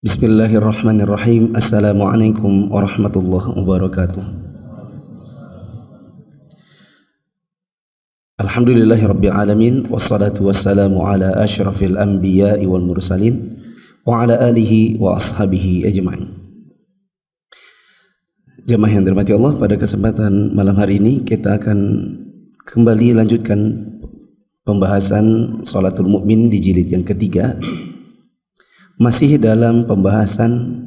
Bismillahirrahmanirrahim. Assalamualaikum warahmatullahi wabarakatuh. Alhamdulillahirabbil alamin wassalatu wassalamu ala asyrafil anbiya'i wal mursalin wa ala alihi wa ashabihi ajma'in. Jemaah yang dirahmati Allah, pada kesempatan malam hari ini kita akan kembali lanjutkan pembahasan Shalatul Mu'min di jilid yang ketiga. Masih dalam pembahasan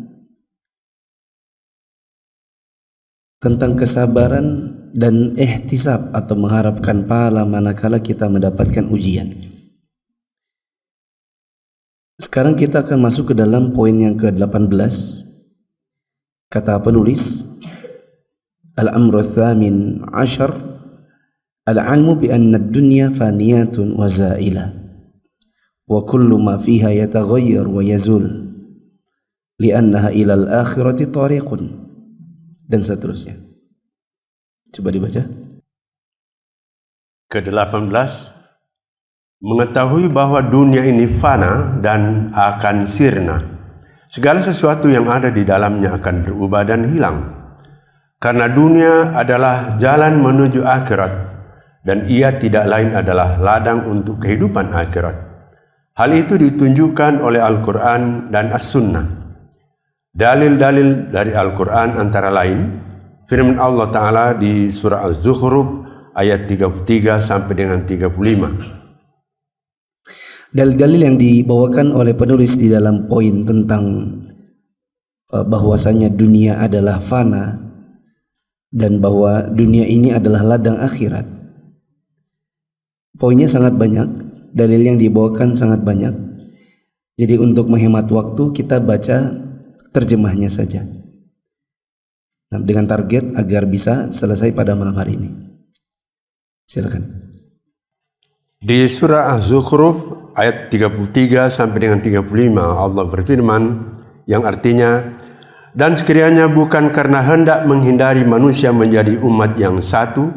tentang kesabaran dan ihtisab atau mengharapkan pahala manakala kita mendapatkan ujian. Sekarang kita akan masuk ke dalam poin yang ke-18. Kata penulis, Al-amru tsamin ashar al-'ilmu bi anna ad-dunya faniyatun wa za'ilah. Wa kullu ma fiha yataghayyar wa yazul li'annaha ilal akhirati tariqun, dan seterusnya. Coba dibaca. Ke-18, mengetahui bahwa dunia ini fana dan akan sirna. Segala sesuatu yang ada di dalamnya akan berubah dan hilang. Karena dunia adalah jalan menuju akhirat dan ia tidak lain adalah ladang untuk kehidupan akhirat. Hal itu ditunjukkan oleh Al-Quran dan As-Sunnah. Dalil-dalil dari Al-Quran antara lain firman Allah Ta'ala di surah Az-Zukhruf ayat 33 sampai dengan 35. Dalil-dalil yang dibawakan oleh penulis di dalam poin tentang bahwasanya dunia adalah fana dan bahwa dunia ini adalah ladang akhirat. Poinnya sangat banyak. Dalil yang dibawakan sangat banyak. Jadi untuk menghemat waktu kita baca terjemahnya saja. Nah, dengan target agar bisa selesai pada malam hari ini. Silakan. Di surah Az-Zukhruf ayat 33 sampai dengan 35 Allah berfirman yang artinya, dan sekiranya bukan karena hendak menghindari manusia menjadi umat yang satu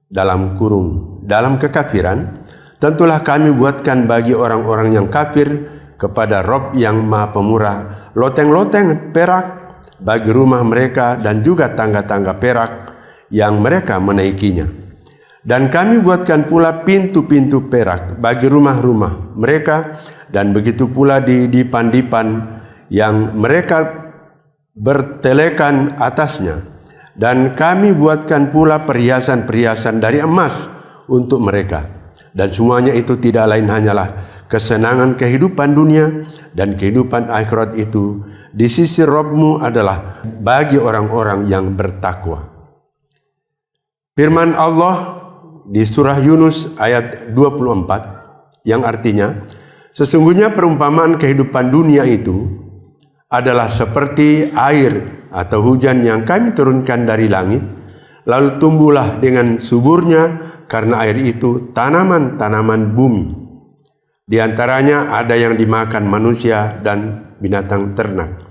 dalam kekafiran, tentulah kami buatkan bagi orang-orang yang kafir kepada Rob yang Maha Pemurah loteng-loteng perak bagi rumah mereka dan juga tangga-tangga perak yang mereka menaikinya. Dan kami buatkan pula pintu-pintu perak bagi rumah-rumah mereka dan begitu pula di dipan-dipan yang mereka bertelekan atasnya. Dan kami buatkan pula perhiasan-perhiasan dari emas untuk mereka. Dan semuanya itu tidak lain hanyalah kesenangan kehidupan dunia, dan kehidupan akhirat itu di sisi Rabbmu adalah bagi orang-orang yang bertakwa. Firman Allah di surah Yunus ayat 24 yang artinya, sesungguhnya perumpamaan kehidupan dunia itu adalah seperti air atau hujan yang kami turunkan dari langit, lalu tumbuhlah dengan suburnya karena air itu tanaman-tanaman bumi. Di antaranya ada yang dimakan manusia dan binatang ternak.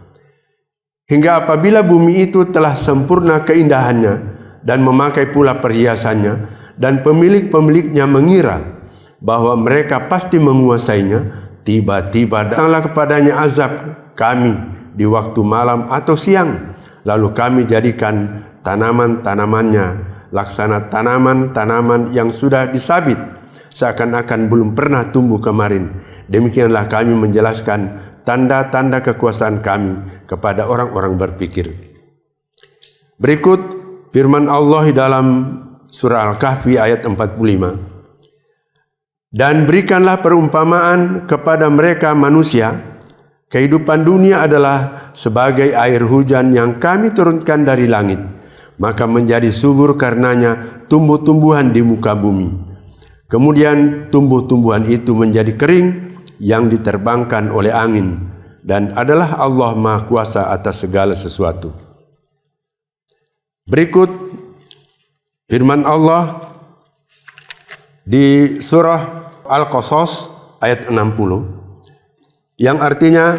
Hingga apabila bumi itu telah sempurna keindahannya dan memakai pula perhiasannya, dan pemilik-pemiliknya mengira bahwa mereka pasti menguasainya, tiba-tiba datanglah kepadanya azab kami di waktu malam atau siang, lalu kami jadikan tanaman-tanamannya laksana tanaman-tanaman yang sudah disabit, seakan-akan belum pernah tumbuh kemarin. Demikianlah kami menjelaskan tanda-tanda kekuasaan kami kepada orang-orang berpikir. Berikut firman Allah di dalam surah Al-Kahfi ayat 45. Dan berikanlah perumpamaan kepada mereka manusia, kehidupan dunia adalah sebagai air hujan yang kami turunkan dari langit, maka menjadi subur karenanya tumbuh-tumbuhan di muka bumi. Kemudian tumbuh-tumbuhan itu menjadi kering yang diterbangkan oleh angin, dan adalah Allah Maha Kuasa atas segala sesuatu. Berikut firman Allah di surah Al-Qasas ayat 60 yang artinya,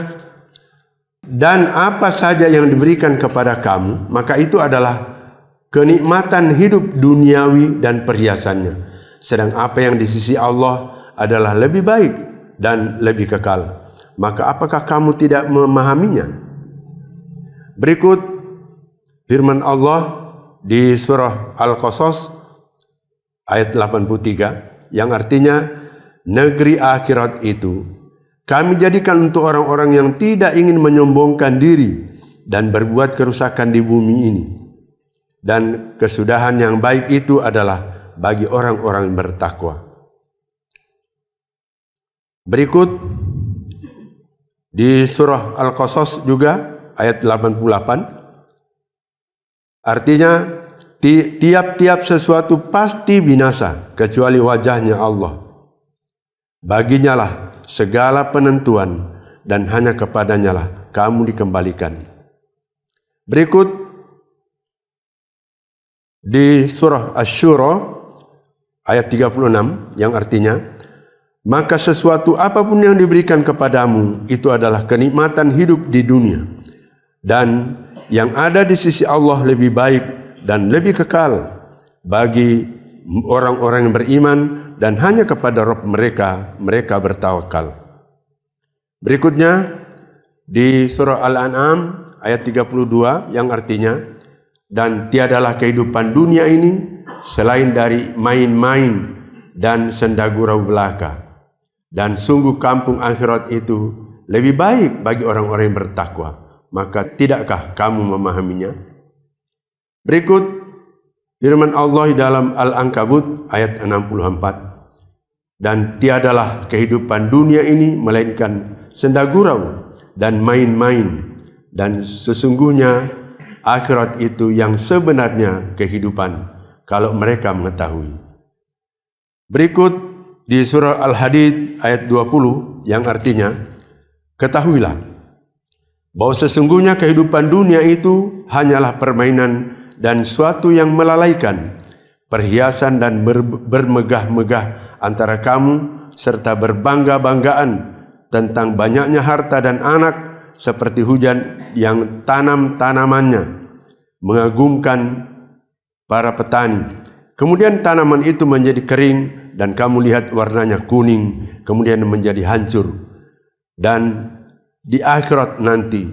dan apa saja yang diberikan kepada kamu, maka itu adalah kenikmatan hidup duniawi dan perhiasannya. Sedang apa yang di sisi Allah adalah lebih baik dan lebih kekal. maka apakah kamu tidak memahaminya? Berikut firman Allah di surah Al-Qasas ayat 83 yang artinya, negeri akhirat itu kami jadikan untuk orang-orang yang tidak ingin menyombongkan diri dan berbuat kerusakan di bumi ini. Dan kesudahan yang baik itu adalah bagi orang-orang yang bertakwa. Berikut di surah Al-Qasas juga ayat 88. Artinya, tiap-tiap sesuatu pasti binasa kecuali wajahnya Allah. Baginya lah segala penentuan dan hanya kepadanya lah kamu dikembalikan. Berikut di surah Asy-Syura ayat 36 yang artinya, maka sesuatu apapun yang diberikan kepadamu itu adalah kenikmatan hidup di dunia, dan yang ada di sisi Allah lebih baik dan lebih kekal bagi orang-orang yang beriman dan hanya kepada Rabb mereka bertawakal. Berikutnya di surah Al-An'am ayat 32 yang artinya, dan tiadalah kehidupan dunia ini selain dari main-main dan sendagurau belaka, dan sungguh kampung akhirat itu lebih baik bagi orang-orang yang bertakwa, maka tidakkah kamu memahaminya? Berikut firman Allah dalam Al-Ankabut ayat 64. Dan tiadalah kehidupan dunia ini melainkan sendagurau dan main-main, dan sesungguhnya akhirat itu yang sebenarnya kehidupan kalau mereka mengetahui. Berikut di surah Al-Hadid ayat 20 yang artinya, ketahuilah bahwa sesungguhnya kehidupan dunia itu hanyalah permainan dan suatu yang melalaikan, perhiasan dan bermegah-megah antara kamu, serta berbangga-banggaan tentang banyaknya harta dan anak, seperti hujan yang tanam-tanamannya mengagumkan para petani. Kemudian tanaman itu menjadi kering dan kamu lihat warnanya kuning, kemudian menjadi hancur. Dan di akhirat nanti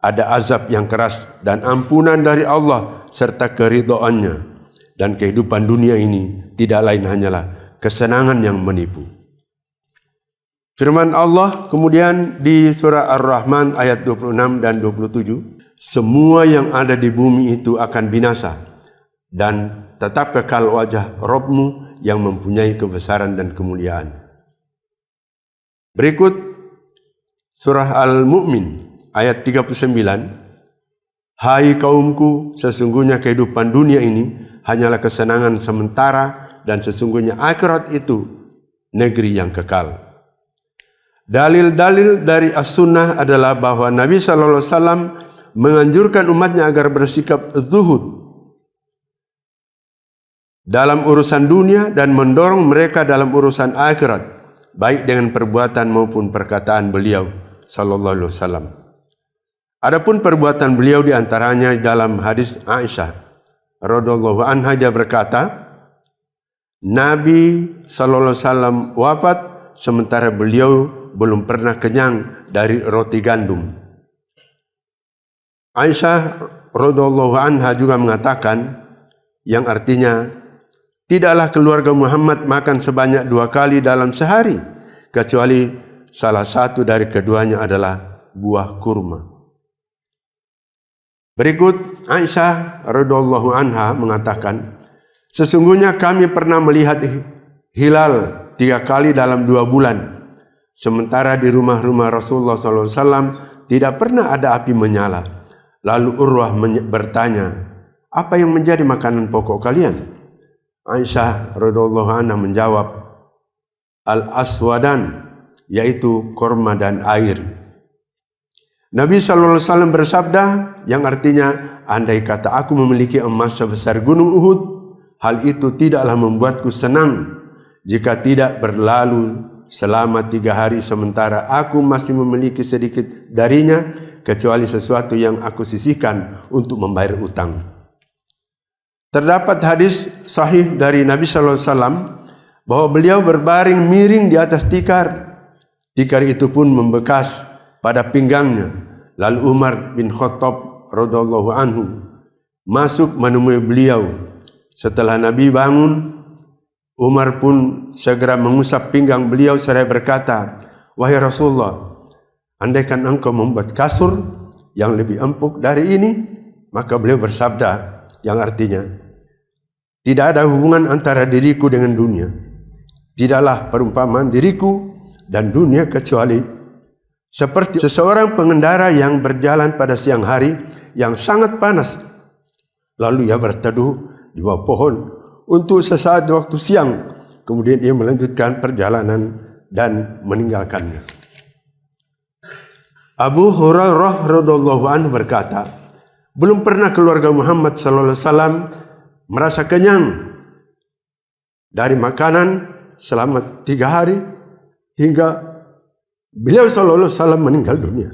ada azab yang keras dan ampunan dari Allah serta keridhaannya. Dan kehidupan dunia ini tidak lain hanyalah kesenangan yang menipu. Firman Allah kemudian di surah Ar-Rahman ayat 26 dan 27, semua yang ada di bumi itu akan binasa, dan tetap kekal wajah Rabb-Mu yang mempunyai kebesaran dan kemuliaan. Berikut surah Al-Mu'min ayat 39, hai kaumku, sesungguhnya kehidupan dunia ini hanyalah kesenangan sementara, dan sesungguhnya akhirat itu negeri yang kekal. Dalil-dalil dari As-Sunnah adalah bahwa Nabi SAW menganjurkan umatnya agar bersikap zuhud dalam urusan dunia dan mendorong mereka dalam urusan akhirat, baik dengan perbuatan maupun perkataan beliau sallallahu alaihi wasallam. Adapun perbuatan beliau diantaranya dalam hadis Aisyah radhiyallahu anha, dia berkata, Nabi sallallahu alaihi wasallam wafat sementara beliau belum pernah kenyang dari roti gandum. Aisyah radhiyallahu anha juga mengatakan, yang artinya, tidaklah keluarga Muhammad makan sebanyak 2 kali dalam sehari, kecuali salah satu dari keduanya adalah buah kurma. Berikut Aisyah radhiyallahu anha mengatakan, sesungguhnya kami pernah melihat hilal 3 kali dalam 2 bulan, sementara di rumah-rumah Rasulullah SAW tidak pernah ada api menyala. Lalu Urwah bertanya, apa yang menjadi makanan pokok kalian? Aisyah radhiyallahu anha menjawab, al-aswadan, yaitu korma dan air. Nabi SAW bersabda, yang artinya, andai kata aku memiliki emas sebesar gunung Uhud, hal itu tidaklah membuatku senang jika tidak berlalu selama 3 hari sementara aku masih memiliki sedikit darinya, kecuali sesuatu yang aku sisihkan untuk membayar utang. Terdapat hadis sahih dari Nabi SAW bahwa beliau berbaring miring di atas tikar, Tikar itu pun membekas pada pinggangnya. Lalu Umar bin Khattab radhiyallahu anhu masuk menemui beliau. Setelah Nabi bangun, Umar pun segera mengusap pinggang beliau seraya berkata, "Wahai Rasulullah, andaikan engkau membuat kasur yang lebih empuk dari ini," maka beliau bersabda yang artinya, "Tidak ada hubungan antara diriku dengan dunia. Tidaklah perumpamaan diriku dan dunia kecuali seperti seseorang pengendara yang berjalan pada siang hari yang sangat panas. Lalu ia berteduh di bawah pohon untuk sesaat waktu siang. Kemudian ia melanjutkan perjalanan dan meninggalkannya." Abu Hurairah radhiyallahu anhu berkata, belum pernah keluarga Muhammad sallallahu alaihi wasallam merasa kenyang dari makanan selama 3 hari hingga beliau sallallahu alaihi wasallam meninggal dunia.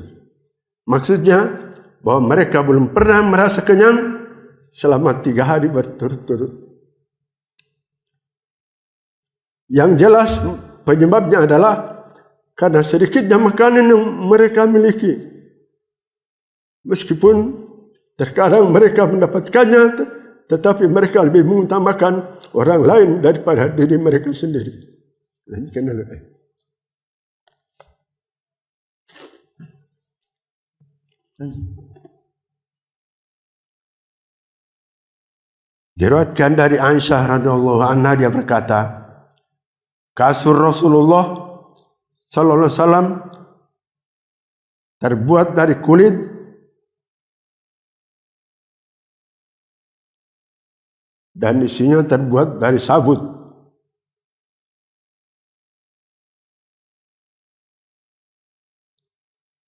Maksudnya bahwa mereka belum pernah merasa kenyang selama 3 hari berturut-turut. Yang jelas penyebabnya adalah karena sedikitnya makanan yang mereka miliki. Meskipun terkadang mereka mendapatkannya, tetapi mereka lebih mengutamakan orang lain daripada diri mereka sendiri. Diriwayatkan dari Aisyah radhiyallahu anha, dia berkata, kasur Rasulullah sallallahu alaihi wasallam terbuat dari kulit dan isinya terbuat dari sabut.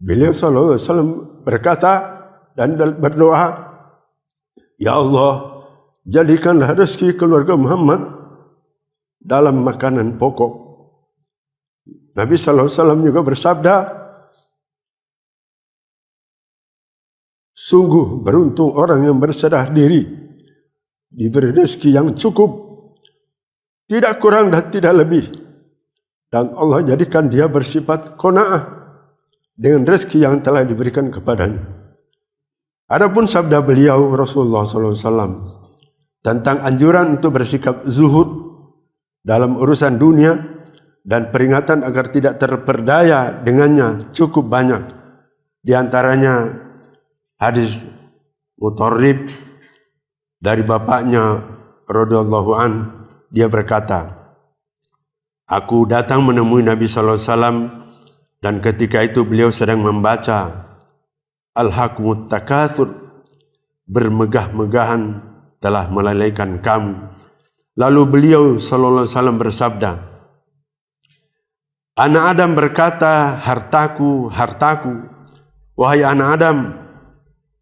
Beliau sallallahu alaihi wasallam berkata dan berdoa, "Ya Allah, jadikanlah rezeki keluarga Muhammad dalam makanan pokok." Nabi sallallahu alaihi wasallam juga bersabda, "Sungguh beruntung orang yang berserah diri, diberi rezeki yang cukup, tidak kurang dan tidak lebih, dan Allah jadikan dia bersifat qanaah dengan rezeki yang telah diberikan kepadanya." Adapun sabda beliau Rasulullah SAW tentang anjuran untuk bersikap zuhud dalam urusan dunia dan peringatan agar tidak terperdaya dengannya cukup banyak. Di antaranya hadis Mutarrib dari bapaknya radhiyallahu an, dia berkata, "Aku datang menemui Nabi sallallahu alaihi wasallam dan ketika itu beliau sedang membaca Al-Hakumut Takatsur, bermegah-megahan telah melalaikan kamu." Lalu beliau sallallahu alaihi wasallam bersabda, "Anak Adam berkata, hartaku, hartaku. Wahai anak Adam,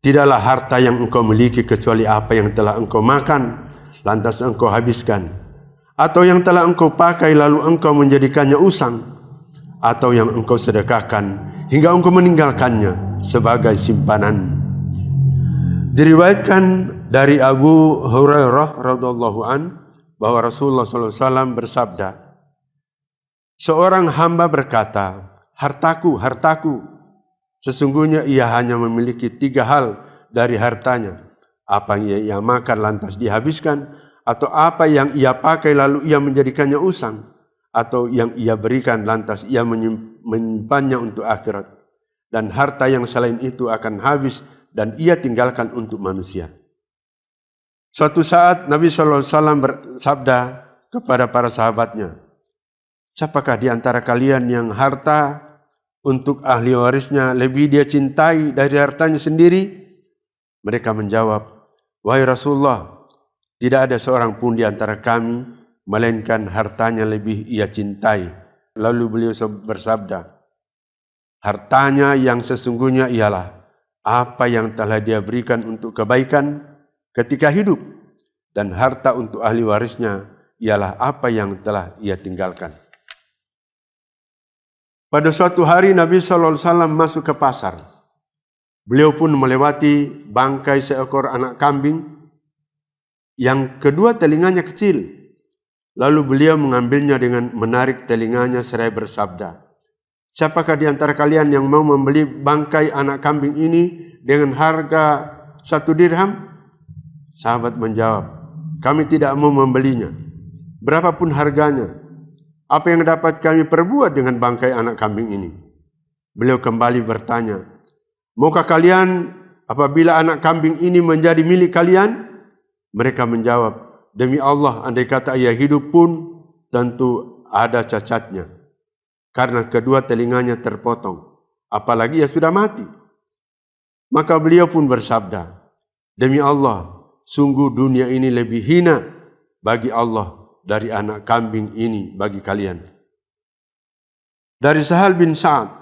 tidaklah harta yang engkau miliki kecuali apa yang telah engkau makan, lantas engkau habiskan, atau yang telah engkau pakai lalu engkau menjadikannya usang, atau yang engkau sedekahkan hingga engkau meninggalkannya sebagai simpanan." Diriwayatkan dari Abu Hurairah radhiyallahu an bahwa Rasulullah SAW bersabda, seorang hamba berkata, "Hartaku, hartaku." Sesungguhnya ia hanya memiliki 3 hal dari hartanya. Apa yang ia makan lantas dihabiskan, atau apa yang ia pakai lalu ia menjadikannya usang, atau yang ia berikan lantas ia menyimpannya untuk akhirat. Dan harta yang selain itu akan habis dan ia tinggalkan untuk manusia. Suatu saat Nabi SAW bersabda kepada para sahabatnya, "Siapakah di antara kalian yang harta untuk ahli warisnya lebih dia cintai dari hartanya sendiri?" Mereka menjawab, "Wahai Rasulullah, tidak ada seorang pun di antara kami melainkan hartanya lebih ia cintai." Lalu beliau bersabda, "Hartanya yang sesungguhnya ialah apa yang telah dia berikan untuk kebaikan ketika hidup, dan harta untuk ahli warisnya ialah apa yang telah ia tinggalkan." Pada suatu hari Nabi SAW masuk ke pasar. Beliau pun melewati bangkai seekor anak kambing yang kedua telinganya kecil. Lalu beliau mengambilnya dengan menarik telinganya seraya bersabda, Siapakah di antara kalian yang mau membeli bangkai anak kambing ini dengan harga 1 dirham? Sahabat menjawab, kami tidak mau membelinya, berapapun harganya. Apa yang dapat kami perbuat dengan bangkai anak kambing ini? Beliau kembali bertanya, maukah kalian apabila anak kambing ini menjadi milik kalian? Mereka menjawab, demi Allah, andai kata ia hidup pun tentu ada cacatnya, karena kedua telinganya terpotong, apalagi ia sudah mati. Maka beliau pun bersabda, demi Allah, sungguh dunia ini lebih hina bagi Allah dari anak kambing ini bagi kalian. Dari Sahal bin Sa'ad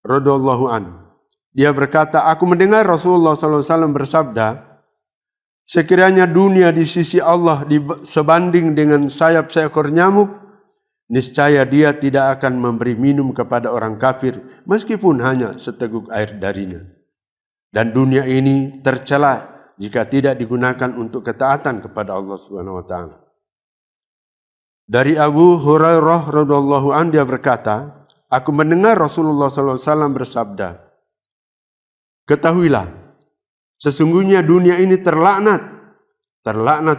radhiyallahu an, dia berkata, aku mendengar Rasulullah SAW bersabda, sekiranya dunia di sisi Allah sebanding dengan sayap seekor nyamuk, niscaya dia tidak akan memberi minum kepada orang kafir meskipun hanya seteguk air darinya. Dan dunia ini tercela jika tidak digunakan untuk ketaatan kepada Allah Subhanahu wa taala. Dari Abu Hurairah radhiyallahu an, dia berkata, aku mendengar Rasulullah SAW bersabda, ketahuilah, sesungguhnya dunia ini terlaknat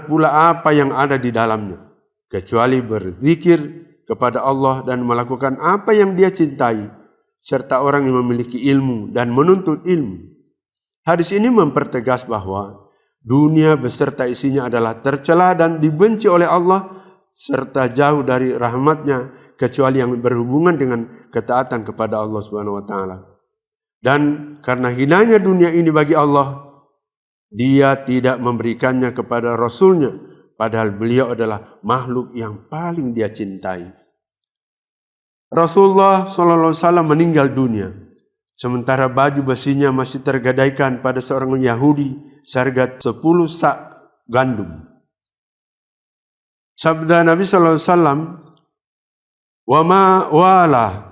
pula apa yang ada di dalamnya, kecuali berzikir kepada Allah dan melakukan apa yang dia cintai, serta orang yang memiliki ilmu dan menuntut ilmu. Hadis ini mempertegas bahwa dunia beserta isinya adalah tercela dan dibenci oleh Allah, serta jauh dari rahmatnya, kecuali yang berhubungan dengan ketaatan kepada Allah Subhanahu wa taala. Dan karena hinanya dunia ini bagi Allah, dia tidak memberikannya kepada Rasulnya, padahal beliau adalah makhluk yang paling dia cintai. Rasulullah SAW meninggal dunia, sementara baju besinya masih tergadaikan pada seorang Yahudi seharga 10 sak gandum. Sabda Nabi SAW, wa ma wala,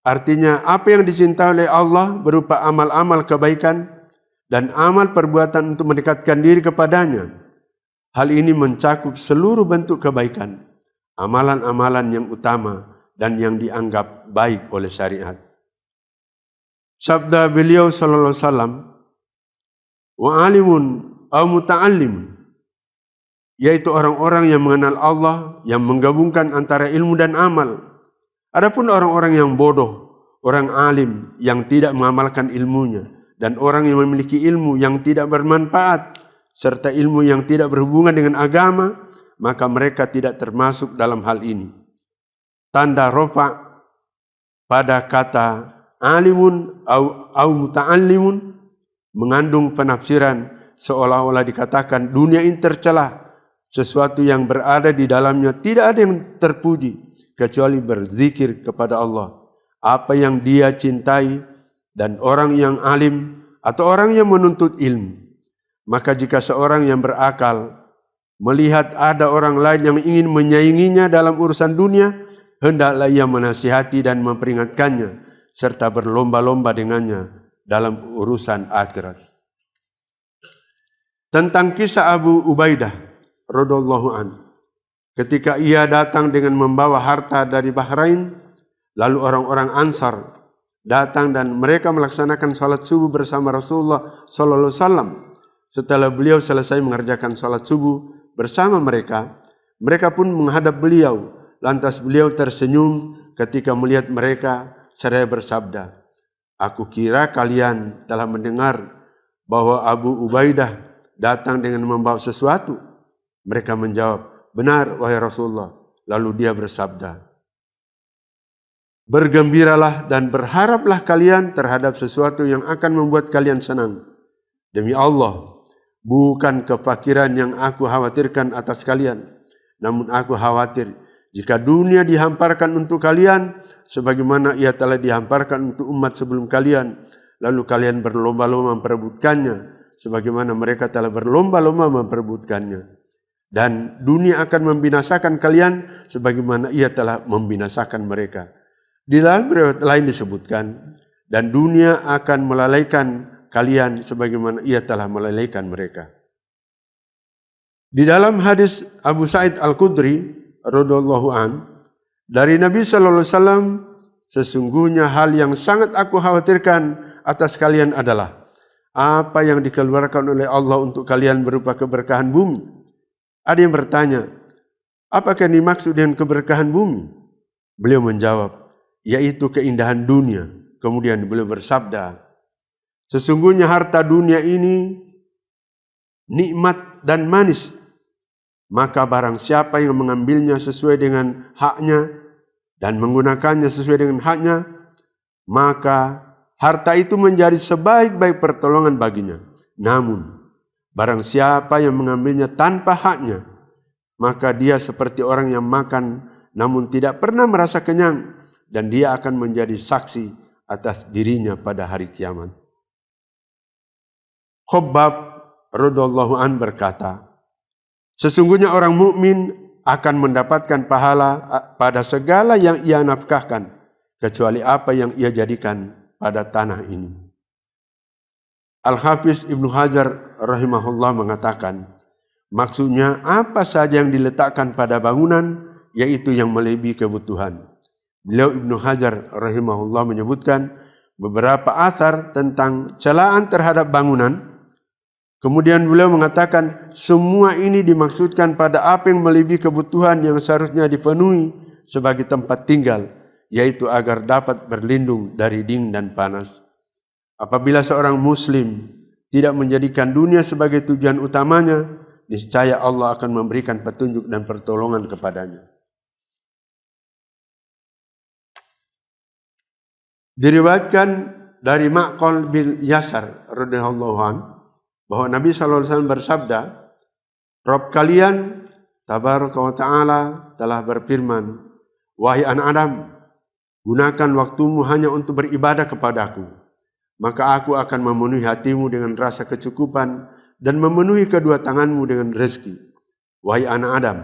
artinya apa yang dicintai oleh Allah berupa amal-amal kebaikan dan amal perbuatan untuk mendekatkan diri kepadanya. Hal ini mencakup seluruh bentuk kebaikan, amalan-amalan yang utama dan yang dianggap baik oleh syariat. Sabda beliau sallallahu alaihi wasallam, wa alimun aw muta'allim, yaitu orang-orang yang mengenal Allah, yang menggabungkan antara ilmu dan amal. Adapun orang-orang yang bodoh, orang alim yang tidak mengamalkan ilmunya, dan orang yang memiliki ilmu yang tidak bermanfaat, serta ilmu yang tidak berhubungan dengan agama, maka mereka tidak termasuk dalam hal ini. Tanda rofa pada kata alimun au muta'allimun mengandung penafsiran seolah-olah dikatakan dunia ini tercela, sesuatu yang berada di dalamnya tidak ada yang terpuji kecuali berzikir kepada Allah, apa yang dia cintai, dan orang yang alim atau orang yang menuntut ilmu. Maka jika seorang yang berakal melihat ada orang lain yang ingin menyainginya dalam urusan dunia, hendaklah ia menasihati dan memperingatkannya, serta berlomba-lomba dengannya dalam urusan akhirat. Tentang kisah Abu Ubaidah radhiyallahu anhu, ketika ia datang dengan membawa harta dari Bahrain, lalu orang-orang Ansar datang dan mereka melaksanakan salat subuh bersama Rasulullah sallallahu alaihi wasallam. Setelah beliau selesai mengerjakan salat subuh bersama mereka, mereka pun menghadap beliau. Lantas beliau tersenyum ketika melihat mereka seraya bersabda, aku kira kalian telah mendengar bahwa Abu Ubaidah datang dengan membawa sesuatu. Mereka menjawab, benar wahai Rasulullah. Lalu dia bersabda, bergembiralah dan berharaplah kalian terhadap sesuatu yang akan membuat kalian senang. Demi Allah, bukan kefakiran yang aku khawatirkan atas kalian, namun aku khawatir jika dunia dihamparkan untuk kalian, sebagaimana ia telah dihamparkan untuk umat sebelum kalian, lalu kalian berlomba-lomba memperebutkannya, sebagaimana mereka telah berlomba-lomba memperebutkannya. Dan dunia akan membinasakan kalian, sebagaimana ia telah membinasakan mereka. Di dalam riwayat lain disebutkan, dan dunia akan melalaikan kalian sebagaimana ia telah melalaikan mereka. Di dalam hadis Abu Sa'id Al-Khudri radhiyallahu an, dari Nabi sallallahu alaihi wasallam, Sesungguhnya hal yang sangat aku khawatirkan atas kalian adalah apa yang dikeluarkan oleh Allah untuk kalian berupa keberkahan bumi. Ada yang bertanya, apakah yang dimaksud dengan keberkahan bumi? Beliau menjawab, yaitu keindahan dunia. Kemudian beliau bersabda, sesungguhnya harta dunia ini nikmat dan manis. Maka barang siapa yang mengambilnya sesuai dengan haknya dan menggunakannya sesuai dengan haknya, maka harta itu menjadi sebaik-baik pertolongan baginya. Namun, barang siapa yang mengambilnya tanpa haknya, maka dia seperti orang yang makan namun tidak pernah merasa kenyang, dan dia akan menjadi saksi atas dirinya pada hari kiamat. Khabbab radhiyallahu an berkata, sesungguhnya orang mukmin akan mendapatkan pahala pada segala yang ia nafkahkan, kecuali apa yang ia jadikan pada tanah ini. Al-Hafiz Ibnu Hajar rahimahullah mengatakan, maksudnya apa saja yang diletakkan pada bangunan, yaitu yang melebihi kebutuhan. Beliau Ibnu Hajar rahimahullah menyebutkan beberapa asar tentang celaan terhadap bangunan. Kemudian beliau mengatakan, semua ini dimaksudkan pada apa yang melebihi kebutuhan yang seharusnya dipenuhi sebagai tempat tinggal, yaitu agar dapat berlindung dari dingin dan panas. Apabila seorang muslim tidak menjadikan dunia sebagai tujuan utamanya, niscaya Allah akan memberikan petunjuk dan pertolongan kepadanya. Diriwayatkan dari Ma'qal bin Yasar radhiyallahu anhu bahwa Nabi SAW bersabda, Rabb kalian tabaraka wa ta'ala telah berfirman, wahai anak Adam, gunakan waktumu hanya untuk beribadah kepadaku, maka aku akan memenuhi hatimu dengan rasa kecukupan dan memenuhi kedua tanganmu dengan rezeki. Wahai anak Adam,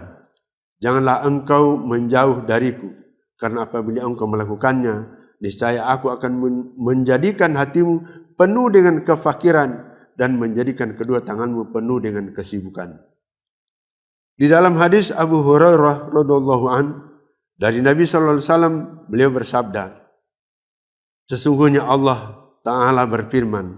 janganlah engkau menjauh dariku, karena apabila engkau melakukannya, niscaya aku akan menjadikan hatimu penuh dengan kefakiran dan menjadikan kedua tanganmu penuh dengan kesibukan. Di dalam hadis Abu Hurairah radhiyallahu an dari Nabi sallallahu alaihi wasallam, beliau bersabda, sesungguhnya Allah Ta'ala berfirman,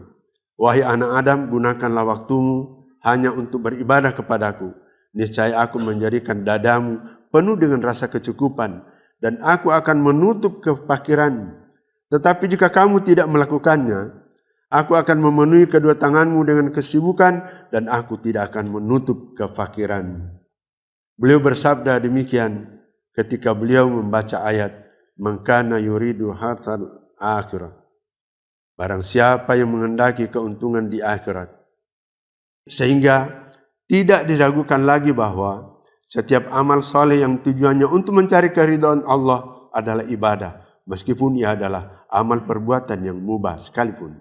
wahai anak Adam, gunakanlah waktumu hanya untuk beribadah kepadaku, niscaya aku menjadikan dadamu penuh dengan rasa kecukupan dan aku akan menutup kefakiranmu. Tetapi jika kamu tidak melakukannya, aku akan memenuhi kedua tanganmu dengan kesibukan dan aku tidak akan menutup kefakiranmu. Beliau bersabda demikian ketika beliau membaca ayat man kana yuridu hatsal akhirah. Barang siapa yang menghendaki keuntungan di akhirat. Sehingga tidak diragukan lagi bahwa setiap amal soleh yang tujuannya untuk mencari keridhaan Allah adalah ibadah, meskipun ia adalah amal perbuatan yang mubah sekalipun.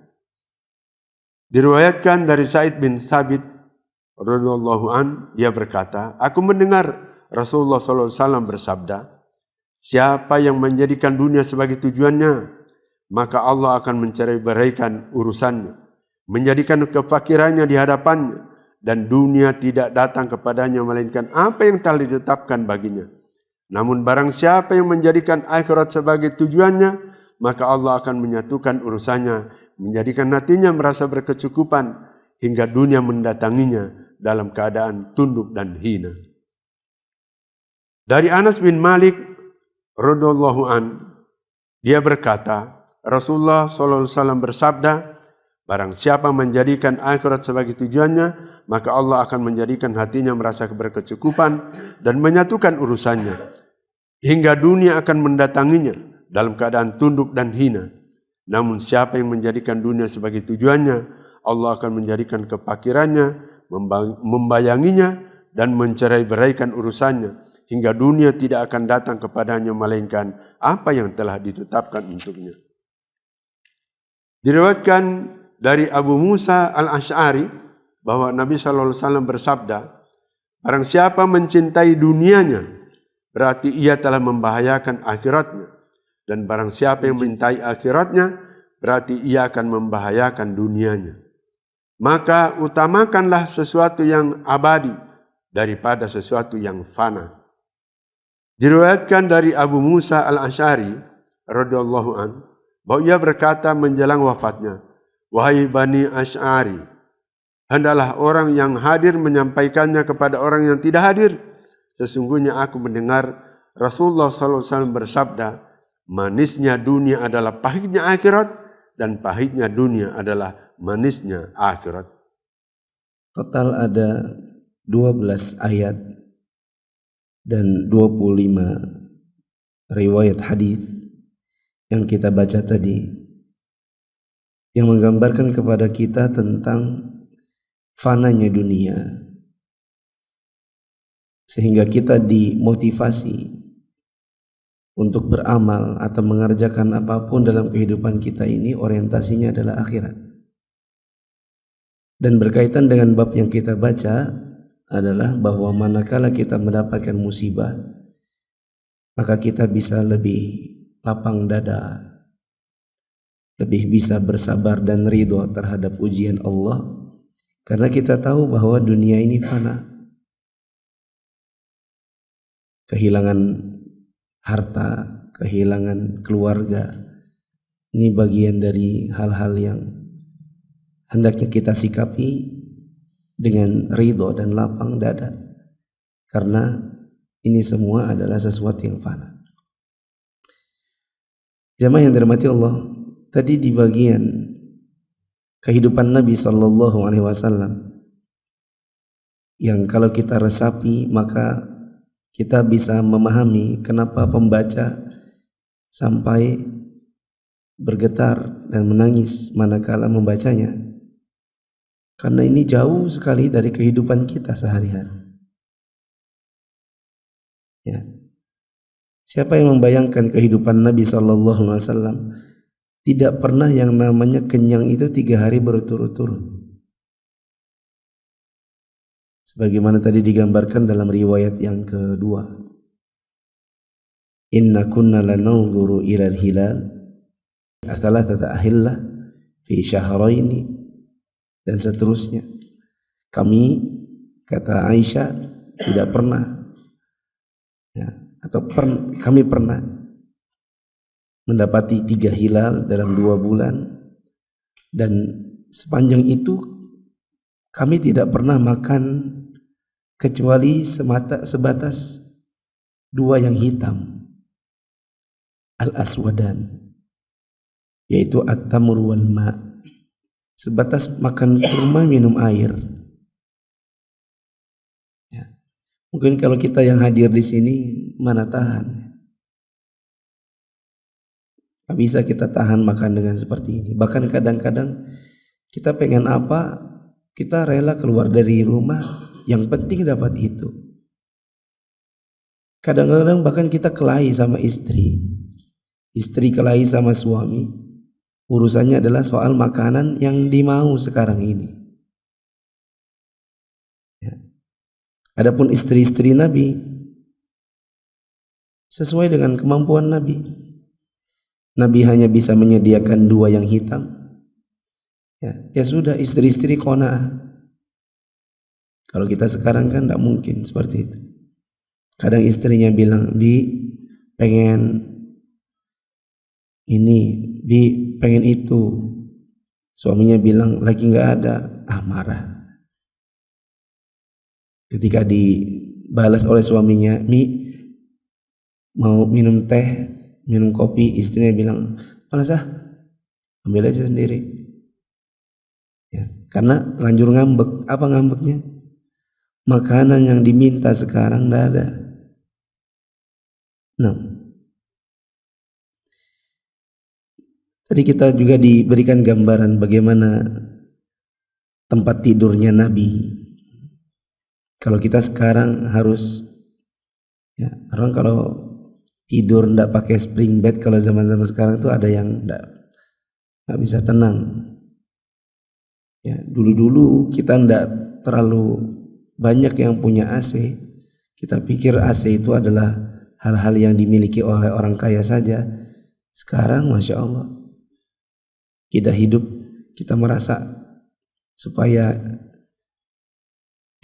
Diriwayatkan dari Sa'id bin Thabit radhiyallahu an, dia berkata, aku mendengar Rasulullah SAW bersabda, siapa yang menjadikan dunia sebagai tujuannya, maka Allah akan mencerai-beraikan urusannya, menjadikan kefakirannya di hadapannya, dan dunia tidak datang kepadanya melainkan apa yang telah ditetapkan baginya. Namun barang siapa yang menjadikan akhirat sebagai tujuannya, maka Allah akan menyatukan urusannya, menjadikan hatinya merasa berkecukupan, hingga dunia mendatanginya dalam keadaan tunduk dan hina. Dari Anas bin Malik radhiyallahu an, dia berkata, Rasulullah SAW bersabda, barang siapa menjadikan akhirat sebagai tujuannya, maka Allah akan menjadikan hatinya merasa berkecukupan dan menyatukan urusannya, hingga dunia akan mendatanginya dalam keadaan tunduk dan hina. Namun siapa yang menjadikan dunia sebagai tujuannya, Allah akan menjadikan kefakirannya, membayanginya, dan mencerai-beraikan urusannya, hingga dunia tidak akan datang kepadanya melainkan apa yang telah ditetapkan untuknya. Diriwayatkan dari Abu Musa al-Asy'ari bahwa Nabi SAW bersabda, barang siapa mencintai dunianya, berarti ia telah membahayakan akhiratnya. Dan barang siapa yang mencintai akhiratnya, berarti ia akan membahayakan dunianya. Maka utamakanlah sesuatu yang abadi daripada sesuatu yang fana. Diriwayatkan dari Abu Musa al-Asy'ari radhiyallahu an, bahwa ia berkata menjelang wafatnya, "Wahai Bani Asy'ari, hendaklah orang yang hadir menyampaikannya kepada orang yang tidak hadir. Sesungguhnya aku mendengar Rasulullah SAW bersabda, manisnya dunia adalah pahitnya akhirat, dan pahitnya dunia adalah manisnya akhirat." Total ada 12 ayat dan 25 riwayat hadis yang kita baca tadi, yang menggambarkan kepada kita tentang fananya dunia, sehingga kita dimotivasi untuk beramal atau mengerjakan apapun dalam kehidupan kita ini orientasinya adalah akhirat. Dan berkaitan dengan bab yang kita baca adalah bahwa manakala kita mendapatkan musibah, maka kita bisa lebih lapang dada, lebih bisa bersabar dan ridho terhadap ujian Allah, karena kita tahu bahwa dunia ini fana. Kehilangan harta, kehilangan keluarga, ini bagian dari hal-hal yang hendaknya kita sikapi dengan ridho dan lapang dada, karena ini semua adalah sesuatu yang fana. Jamaah yang dirahmati Allah, tadi di bagian kehidupan Nabi SAW yang kalau kita resapi maka kita bisa memahami kenapa pembaca sampai bergetar dan menangis manakala membacanya, karena ini jauh sekali dari kehidupan kita sehari-hari. Ya. Siapa yang membayangkan kehidupan Nabi SAW, tidak pernah yang namanya kenyang itu 3 hari berturut-turut. Sebagaimana tadi digambarkan dalam riwayat yang kedua, inna kunna lananzuru ilal hilal thalathata ahillah fi syahraini, dan seterusnya. Kami, kata Aisyah, tidak pernah kami pernah mendapati 3 hilal dalam 2 bulan, dan sepanjang itu kami tidak pernah makan kecuali sebatas 2 yang hitam, al-aswadan, yaitu at-tamr wal ma', sebatas makan kurma, minum air. Mungkin kalau kita yang hadir di sini mana tahan, gak bisa kita tahan makan dengan seperti ini. Bahkan kadang-kadang kita pengen apa, kita rela keluar dari rumah, yang penting dapat itu. Kadang-kadang bahkan kita kelahi sama istri kelahi sama suami, urusannya adalah soal makanan yang dimau sekarang ini. Adapun istri-istri Nabi sesuai dengan kemampuan Nabi. Nabi hanya bisa menyediakan 2 yang hitam. Ya sudah, istri-istri qanaah. Kalau kita sekarang kan tidak mungkin seperti itu. Kadang istrinya bilang, "Bi, pengen ini, Bi, pengen itu." Suaminya bilang, "Lagi nggak ada." Marah. Ketika dibalas oleh suaminya, "Mi, mau minum teh, minum kopi," istrinya bilang, "Panas ambil aja sendiri." Ya, karena lanjut ngambek. Apa ngambeknya? Makanan yang diminta sekarang tidak ada. Nah, tadi kita juga diberikan gambaran bagaimana tempat tidurnya Nabi. Kalau kita sekarang harus, orang kalau tidur ndak pakai spring bed, kalau zaman-zaman sekarang tuh ada yang nggak bisa tenang. Ya, dulu kita ndak terlalu banyak yang punya AC. Kita pikir AC itu adalah hal-hal yang dimiliki oleh orang kaya saja. Sekarang Masya Allah, kita hidup, kita merasa supaya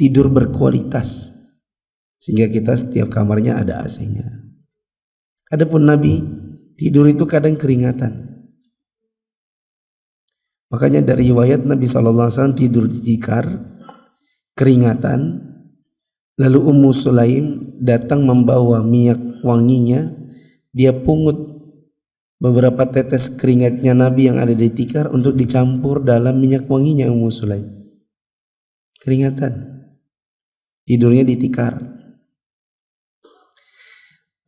tidur berkualitas, sehingga kita setiap kamarnya ada AC-nya. Adapun Nabi Tidur itu kadang keringatan. Makanya dari riwayat Nabi SAW tidur di tikar, keringatan. Lalu Ummu Sulaim datang membawa minyak wanginya. Dia pungut beberapa tetes keringatnya Nabi yang ada di tikar untuk dicampur dalam minyak wanginya Ummu Sulaim. Keringatan. Tidurnya di tikar.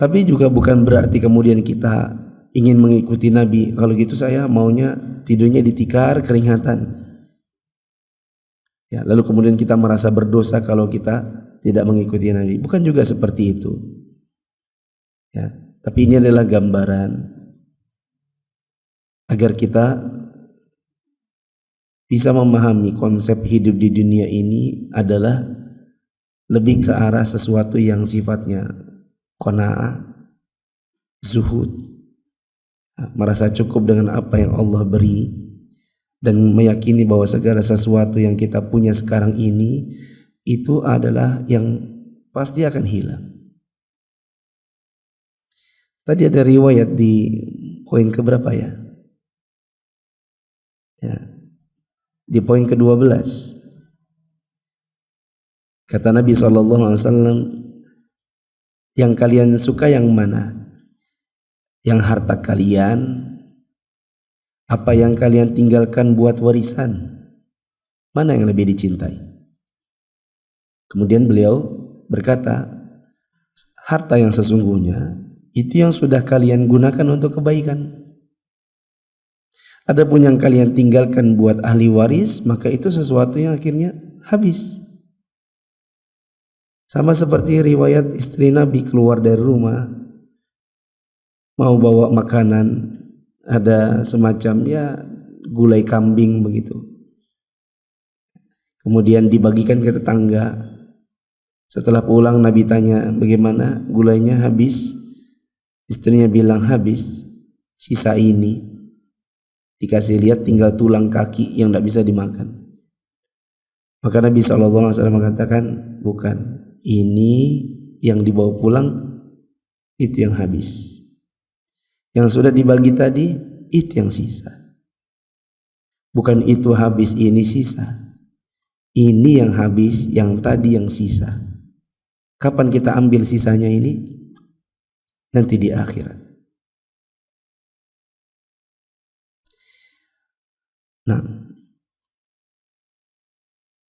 Tapi juga bukan berarti kemudian kita ingin mengikuti Nabi. Kalau gitu saya maunya tidurnya di tikar, keringatan. Ya, lalu kemudian kita merasa berdosa kalau kita tidak mengikuti Nabi. Bukan juga seperti itu. Ya, tapi ini adalah gambaran agar kita bisa memahami konsep hidup di dunia ini adalah lebih ke arah sesuatu yang sifatnya qanaah, zuhud, merasa cukup dengan apa yang Allah beri, dan meyakini bahwa segala sesuatu yang kita punya sekarang ini itu adalah yang pasti akan hilang. Tadi ada riwayat di poin keberapa ya? Ya, di poin ke-12. Kata Nabi SAW, yang kalian suka yang mana? Yang harta kalian? Apa yang kalian tinggalkan buat warisan? Mana yang lebih dicintai? Kemudian beliau berkata, harta yang sesungguhnya itu yang sudah kalian gunakan untuk kebaikan. Adapun yang kalian tinggalkan buat ahli waris, maka itu sesuatu yang akhirnya habis. Sama seperti riwayat istri Nabi keluar dari rumah, mau bawa makanan, ada semacam ya gulai kambing begitu. Kemudian dibagikan ke tetangga. Setelah pulang Nabi tanya, bagaimana, gulainya habis? Istrinya bilang habis, sisa ini. Dikasih lihat tinggal tulang kaki yang tidak bisa dimakan. Maka Nabi SAW mengatakan, bukan, ini yang dibawa pulang itu yang habis. Yang sudah dibagi tadi itu yang sisa. Bukan itu habis, ini sisa. Ini yang habis, yang tadi yang sisa. Kapan kita ambil sisanya ini? Nanti di akhirat. Nah,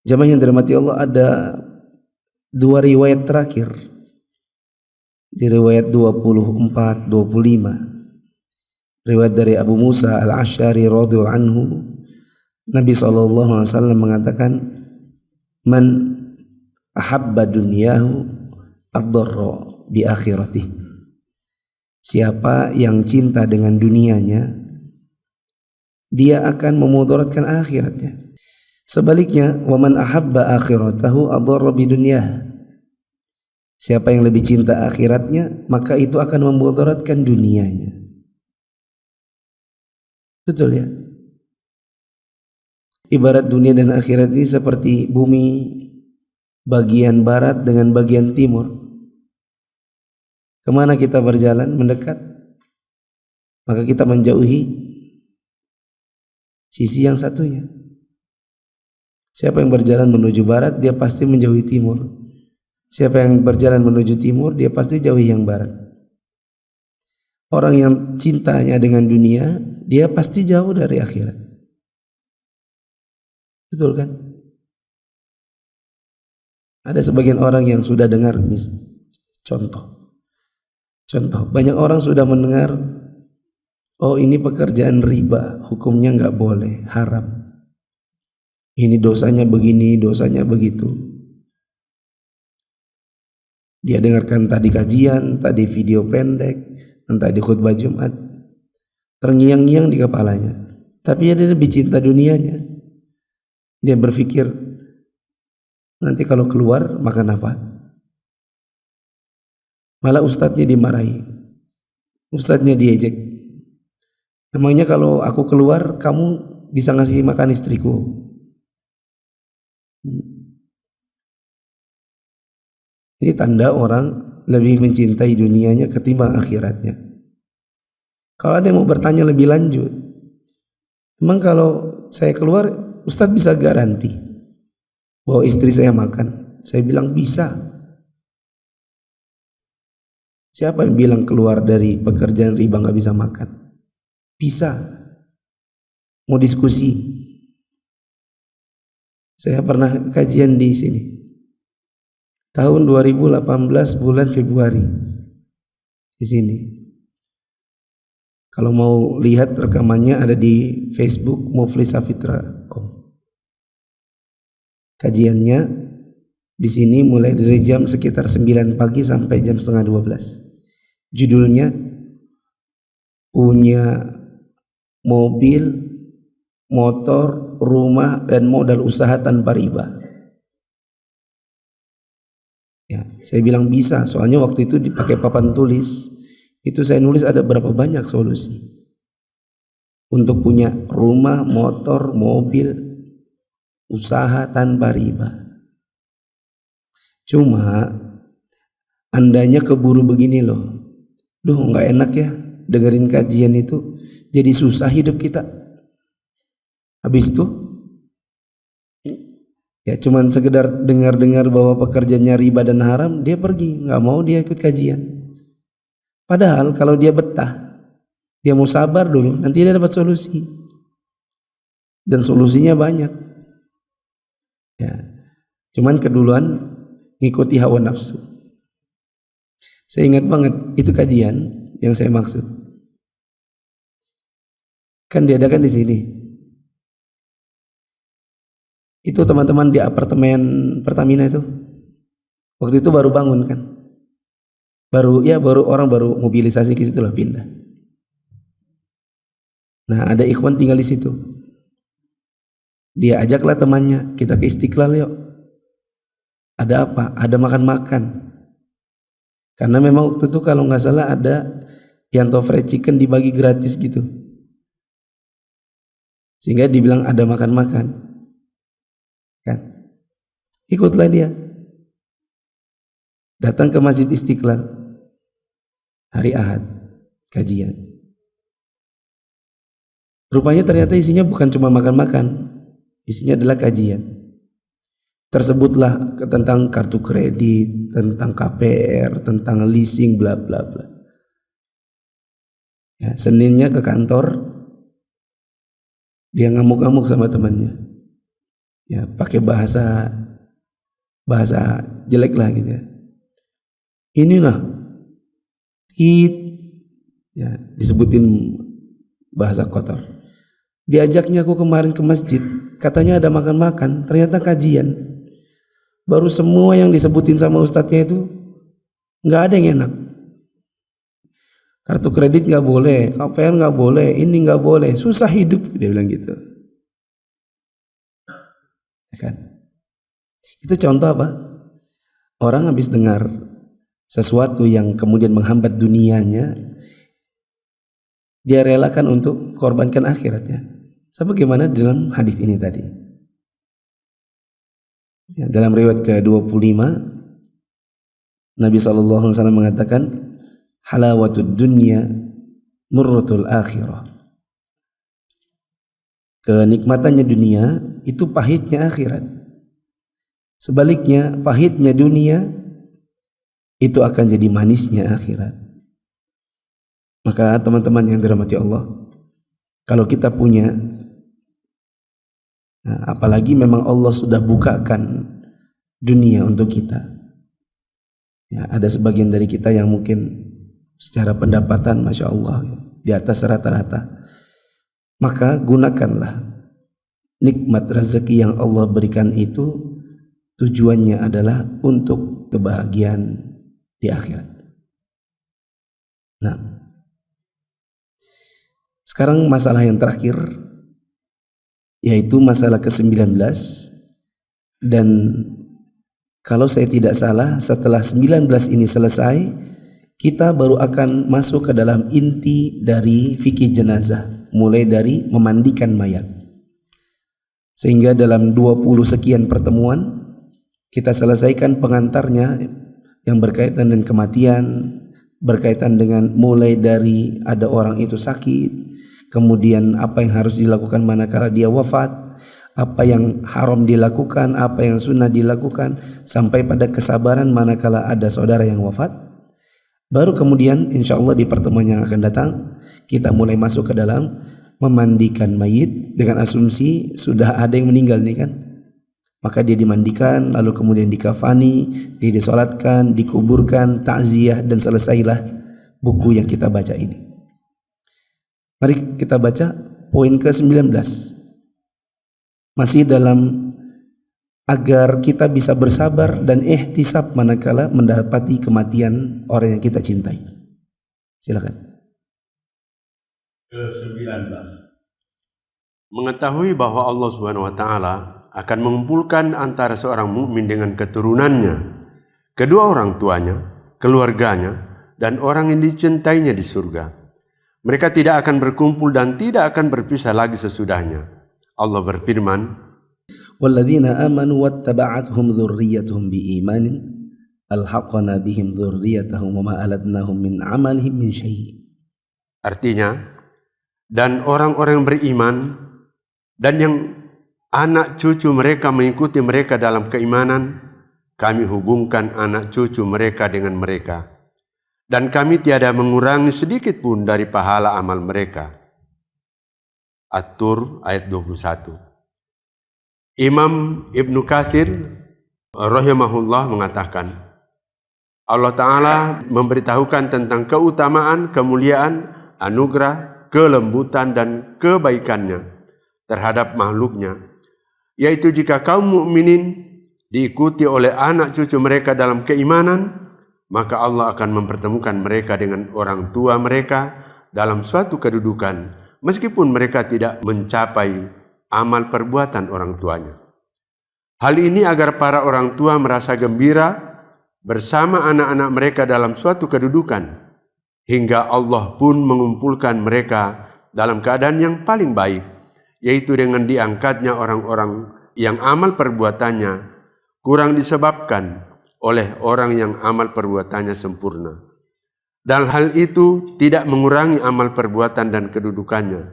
jamaah yang dirahmati Allah, ada dua riwayat terakhir. Di riwayat 24, 25. Riwayat dari Abu Musa Al-Asy'ari radhiyallahu anhu, Nabi SAW mengatakan, man ahabba dunyahu ad-darra bi akhiratih. Siapa yang cinta dengan dunianya, dia akan memudaratkan akhiratnya. Sebaliknya, wa man ahabba akhiratahu ad-darra bi dunyah. Siapa yang lebih cinta akhiratnya, maka itu akan memudaratkan dunianya. Betul ya? Ibarat dunia dan akhirat ini seperti bumi bagian barat dengan bagian timur. Kemana kita berjalan? Mendekat. Maka kita menjauhi sisi yang satunya. Siapa yang berjalan menuju barat, dia pasti menjauhi timur. Siapa yang berjalan menuju timur, dia pasti jauhi yang barat. Orang yang cintanya dengan dunia, dia pasti jauh dari akhirat. Betul kan? Ada sebagian orang yang sudah dengar, contoh, banyak orang sudah mendengar, oh ini pekerjaan riba, hukumnya nggak boleh, haram. Ini dosanya begini, dosanya begitu. Dia dengarkan tadi kajian, tadi video pendek, entah di khutbah Jumat, terngiang-ngiang di kepalanya. Tapi dia lebih cinta dunianya. Dia berpikir, nanti kalau keluar makan apa? Malah ustadznya dimarahi, ustadznya diejek. Emangnya kalau aku keluar, kamu bisa ngasih makan istriku? Ini tanda orang lebih mencintai dunianya ketimbang akhiratnya. Kalau ada yang mau bertanya lebih lanjut, emang kalau saya keluar, Ustadz bisa garanti bahwa istri saya makan? Saya bilang bisa. Siapa yang bilang keluar dari pekerjaan riba nggak bisa makan? Bisa. Mau diskusi? Saya pernah kajian di sini tahun 2018 bulan Februari di sini. Kalau mau lihat rekamannya ada di Facebook muflisafitra.com. Kajiannya di sini mulai dari jam sekitar 9 pagi sampai jam setengah 12. Judulnya punya mobil, motor, rumah dan modal usaha tanpa riba. Ya, saya bilang bisa, soalnya waktu itu dipakai papan tulis. Itu saya nulis ada berapa banyak solusi untuk punya rumah, motor, mobil, usaha tanpa riba. Cuma andanya keburu begini loh. Duh, nggak enak ya dengerin kajian itu, jadi susah hidup kita. Habis itu ya cuman sekedar dengar-dengar bahwa pekerjaannya riba dan haram, dia pergi, nggak mau dia ikut kajian. Padahal kalau dia betah, dia mau sabar dulu, nanti dia dapat solusi. Dan solusinya banyak. Ya. Cuman keduluan ngikuti hawa nafsu. Saya ingat banget itu kajian yang saya maksud. Kan diadakan di sini. Itu teman-teman di apartemen Pertamina itu. Waktu itu baru bangun kan. Baru orang baru mobilisasi ke situ lah pindah. Nah, ada ikhwan tinggal di situ. Dia ajaklah temannya, kita ke Istiqlal yuk. Ada apa? Ada makan-makan. Karena memang waktu itu kalau nggak salah ada Yanto Fried Chicken dibagi gratis gitu. Sehingga dibilang ada makan-makan. Kan? Ikutlah dia. Datang ke Masjid Istiqlal. Hari Ahad, kajian. Rupanya ternyata isinya bukan cuma makan-makan, isinya adalah kajian. Tersebutlah tentang kartu kredit, tentang KPR, tentang leasing, bla bla bla. Ya, Seninnya ke kantor, dia ngamuk-ngamuk sama temannya. Ya, pakai bahasa jelek lah gitu ya. Inilah ya, disebutin bahasa kotor. Diajaknya aku kemarin ke masjid, katanya ada makan-makan, ternyata kajian. Baru semua yang disebutin sama ustadznya itu nggak ada yang enak. Kartu kredit nggak boleh, KPR nggak boleh, ini nggak boleh, susah hidup, dia bilang gitu. Kan? Itu contoh apa? Orang habis dengar sesuatu yang kemudian menghambat dunianya, dia relakan untuk korbankan akhiratnya. Sebagaimana dalam hadis ini tadi. Ya, dalam riwayat ke-25, Nabi SAW mengatakan, halawatud dunya murratul akhirah. Kenikmatannya dunia itu pahitnya akhirat. Sebaliknya, pahitnya dunia itu akan jadi manisnya akhirat. Maka teman-teman yang dirahmati Allah, kalau kita punya, nah, apalagi memang Allah sudah bukakan dunia untuk kita. Ya, ada sebagian dari kita yang mungkin secara pendapatan Masya Allah di atas rata-rata. Maka gunakanlah nikmat rezeki yang Allah berikan itu, tujuannya adalah untuk kebahagiaan di akhirat. Nah, sekarang masalah yang terakhir, yaitu masalah ke-19. Dan kalau saya tidak salah, setelah 19 ini selesai, kita baru akan masuk ke dalam inti dari fikih jenazah, mulai dari memandikan mayat. Sehingga dalam 20 sekian pertemuan kita selesaikan pengantarnya yang berkaitan dengan kematian, berkaitan dengan mulai dari ada orang itu sakit, kemudian apa yang harus dilakukan manakala dia wafat, apa yang haram dilakukan, apa yang sunnah dilakukan, sampai pada kesabaran manakala ada saudara yang wafat. Baru kemudian insya Allah di pertemuan yang akan datang kita mulai masuk ke dalam memandikan mayit, dengan asumsi sudah ada yang meninggal nih kan. Maka dia dimandikan, lalu kemudian dikafani, dia disolatkan, dikuburkan, takziah, dan selesailah buku yang kita baca ini. Mari kita baca poin ke-19. Masih dalam agar kita bisa bersabar dan ihtisab manakala mendapati kematian orang yang kita cintai. Silakan. Ke-19. Mengetahui bahwa Allah Subhanahu wa taala akan mengumpulkan antara seorang mukmin dengan keturunannya, kedua orang tuanya, keluarganya, dan orang yang dicintainya di surga. Mereka tidak akan berkumpul dan tidak akan berpisah lagi sesudahnya. Allah berfirman, "Walladzina amanu wattaba'athum dzurriyyatuhum biimanin alhaqna bihim dzurriyyatahum wa ma alatnahum min amalihim min syai'." Artinya, dan orang-orang yang beriman dan yang anak cucu mereka mengikuti mereka dalam keimanan, kami hubungkan anak cucu mereka dengan mereka, dan kami tiada mengurangi sedikit pun dari pahala amal mereka. At-Tur ayat 21. Imam Ibnu Katsir rahimahullah mengatakan, Allah Ta'ala memberitahukan tentang keutamaan, kemuliaan, anugerah, kelembutan dan kebaikannya terhadap makhluknya, yaitu jika kaum mukminin diikuti oleh anak cucu mereka dalam keimanan, maka Allah akan mempertemukan mereka dengan orang tua mereka dalam suatu kedudukan, meskipun mereka tidak mencapai amal perbuatan orang tuanya. Hal ini agar para orang tua merasa gembira bersama anak-anak mereka dalam suatu kedudukan, hingga Allah pun mengumpulkan mereka dalam keadaan yang paling baik, yaitu dengan diangkatnya orang-orang yang amal perbuatannya kurang disebabkan oleh orang yang amal perbuatannya sempurna. Dan hal itu tidak mengurangi amal perbuatan dan kedudukannya,